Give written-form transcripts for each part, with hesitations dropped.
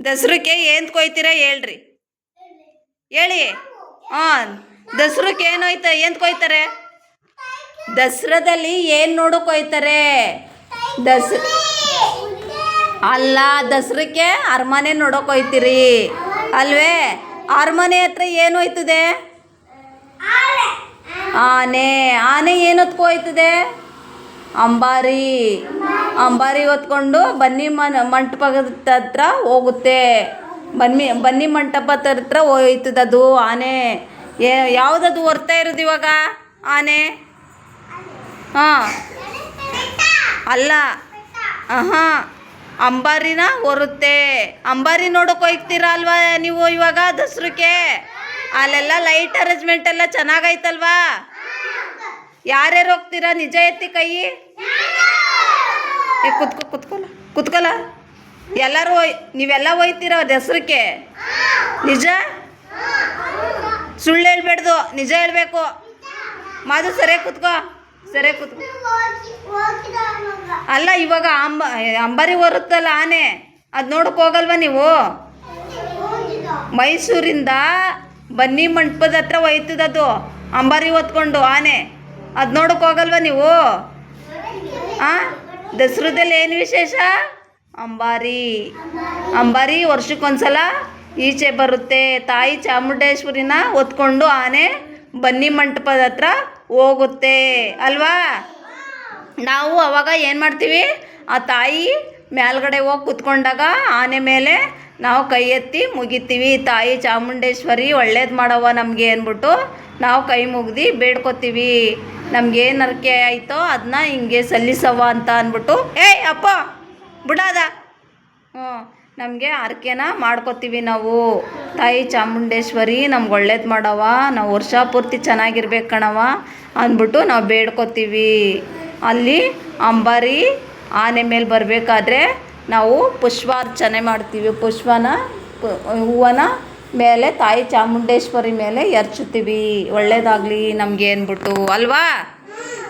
ದಸರಕ್ಕೆ ಏನು ಕೊಯ್ತೀರಾ ಹೇಳ್ರಿ, ಹೇಳಿ. ಹಾಂ, ದಸರಕ್ಕೆ ಏನೋಯ್ತ ಏನು ಕೊಯ್ತಾರೆ? ದಸರಾದಲ್ಲಿ ಏನು ನೋಡೋಕೆ ಕೊಯ್ತಾರೆ? ಅಲ್ಲ, ದಸರಕ್ಕೆ ಅರಮನೆ ನೋಡೋಕೆ ಹೋಯ್ತೀರಿ ಅಲ್ವೇ? ಅರಮನೆ ಹತ್ರ ಏನು ಹೋಯ್ತದೆ? ಆನೆ. ಆನೆ ಏನೊತ್ಕೊ ಹೋಯ್ತದೆ? ಅಂಬಾರಿ ಹೊತ್ಕೊಂಡು ಬನ್ನಿ ಮಂಟಪದ ಹತ್ರ ಹೋಗುತ್ತೆ. ಬನ್ನಿ ಮಂಟಪದ ಹತ್ರ ಹೋಯ್ತದದು ಆನೆ. ಯಾವುದದು ಹೊರ್ತಾ ಇರೋದು ಇವಾಗ ಆನೆ? ಹಾಂ, ಅಲ್ಲ, ಹಾಂ, ಅಂಬಾರಿನ ಹೊರುತ್ತೆ. ಅಂಬಾರಿ ನೋಡೋಕೆ ಹೋಗ್ತೀರಾ ಅಲ್ವಾ ನೀವು ಇವಾಗ ದಸರಕ್ಕೆ? ಅಲ್ಲೆಲ್ಲ ಲೈಟ್ ಅರೇಂಜ್ಮೆಂಟ್ ಎಲ್ಲ ಚೆನ್ನಾಗೈತಲ್ವಾ? ಯಾರ್ಯಾರು ಹೋಗ್ತೀರಾ? ನಿಜ ಎತ್ತಿ ಕೈ. ಕುತ್ಕೊಲ್ಲ. ಎಲ್ಲರೂ ನೀವೆಲ್ಲ ಹೋಯ್ತೀರ ದಸರಕ್ಕೆ? ನಿಜ? ಸುಳ್ಳು ಹೇಳ್ಬೇಡ್ದು, ನಿಜ ಹೇಳಬೇಕು. ಮಾದು ಸರಿಯಾಗಿ ಕುತ್ಕೋ. ಅಲ್ಲ, ಇವಾಗ ಅಂಬಾರಿ ಹೊರುತ್ತಲ್ಲ ಆನೆ, ಅದು ನೋಡೋಕೆ ಹೋಗಲ್ವಾ ನೀವು? ಮೈಸೂರಿಂದ ಬನ್ನಿ ಮಂಟಪದ ಹತ್ರ ಹೋಯ್ತದದು ಅಂಬಾರಿ ಹೊತ್ಕೊಂಡು ಆನೆ. ಅದು ನೋಡೋಕೆ ಹೋಗಲ್ವಾ ನೀವು? ಹಾಂ, ದಸರಾದಲ್ಲಿ ಏನು ವಿಶೇಷ? ಅಂಬಾರಿ ವರ್ಷಕ್ಕೊಂದ್ಸಲ ಈಚೆ ಬರುತ್ತೆ. ತಾಯಿ ಚಾಮುಂಡೇಶ್ವರಿನ ಹೊತ್ಕೊಂಡು ಆನೆ ಬನ್ನಿ ಮಂಟಪದ ಹತ್ರ ಹೋಗುತ್ತೆ ಅಲ್ವಾ? ನಾವು ಅವಾಗ ಏನು ಮಾಡ್ತೀವಿ? ಆ ತಾಯಿ ಮೇಲ್ಗಡೆ ಹೋಗಿ ಕುತ್ಕೊಂಡಾಗ ಆನೆ ಮೇಲೆ ನಾವು ಕೈ ಎತ್ತಿ ಮುಗಿತೀವಿ. ತಾಯಿ ಚಾಮುಂಡೇಶ್ವರಿ ಒಳ್ಳೇದು ಮಾಡವ ನಮಗೆ ಅಂದ್ಬಿಟ್ಟು ನಾವು ಕೈ ಮುಗ್ದು ಬೇಡ್ಕೊತೀವಿ. ನಮಗೇನು ಹರಕೆ ಆಯಿತೋ ಅದನ್ನ ಹಿಂಗೆ ಸಲ್ಲಿಸವ ಅಂತ ಅಂದ್ಬಿಟ್ಟು. ಏಯ್ ಅಪ್ಪ ಬಿಡಾದ. ನಮಗೆ ಹರಕೆನ ಮಾಡ್ಕೊತೀವಿ ನಾವು. ತಾಯಿ ಚಾಮುಂಡೇಶ್ವರಿ ನಮ್ಗೆ ಒಳ್ಳೇದು ಮಾಡವ, ನಾವು ವರ್ಷ ಪೂರ್ತಿ ಚೆನ್ನಾಗಿರ್ಬೇಕು ಕಣವ ಅಂದ್ಬಿಟ್ಟು ನಾವು ಬೇಡ್ಕೊತೀವಿ. ಅಲ್ಲಿ ಅಂಬಾರಿ ಆನೆ ಮೇಲೆ ಬರಬೇಕಾದ್ರೆ ನಾವು ಪುಷ್ಪಾರ್ಚನೆ ಮಾಡ್ತೀವಿ. ಹೂವನ ಮೇಲೆ ತಾಯಿ ಚಾಮುಂಡೇಶ್ವರಿ ಮೇಲೆ ಎರಚುತ್ತೀವಿ, ಒಳ್ಳೇದಾಗಲಿ ನಮಗೆ ಅಂದ್ಬಿಟ್ಟು ಅಲ್ವಾ?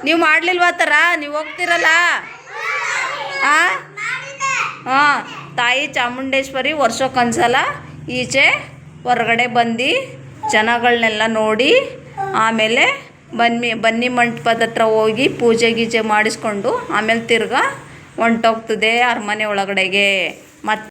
ನೀವು ಮಾಡಲಿಲ್ವಾ ಆ ಥರ? ನೀವು ಹೋಗ್ತಿರಲ್ಲ? ಹಾಂ, ತಾಯಿ ಚಾಮುಂಡೇಶ್ವರಿ ವರ್ಷಕ್ಕೊಂದ್ಸಲ ಈಚೆ ಹೊರಗಡೆ ಬಂದು ಜನಗಳನ್ನೆಲ್ಲ ನೋಡಿ ಆಮೇಲೆ ಬನ್ನಿ ಮಂಟಪದ ಹತ್ರ ಹೋಗಿ ಪೂಜೆ ಗೀಜೆ ಮಾಡಿಸ್ಕೊಂಡು ಆಮೇಲೆ ತಿರ್ಗಾ ಹೊಂಟೋಗ್ತದೆ ಅರಮನೆ ಒಳಗಡೆಗೆ. ಮತ್ತು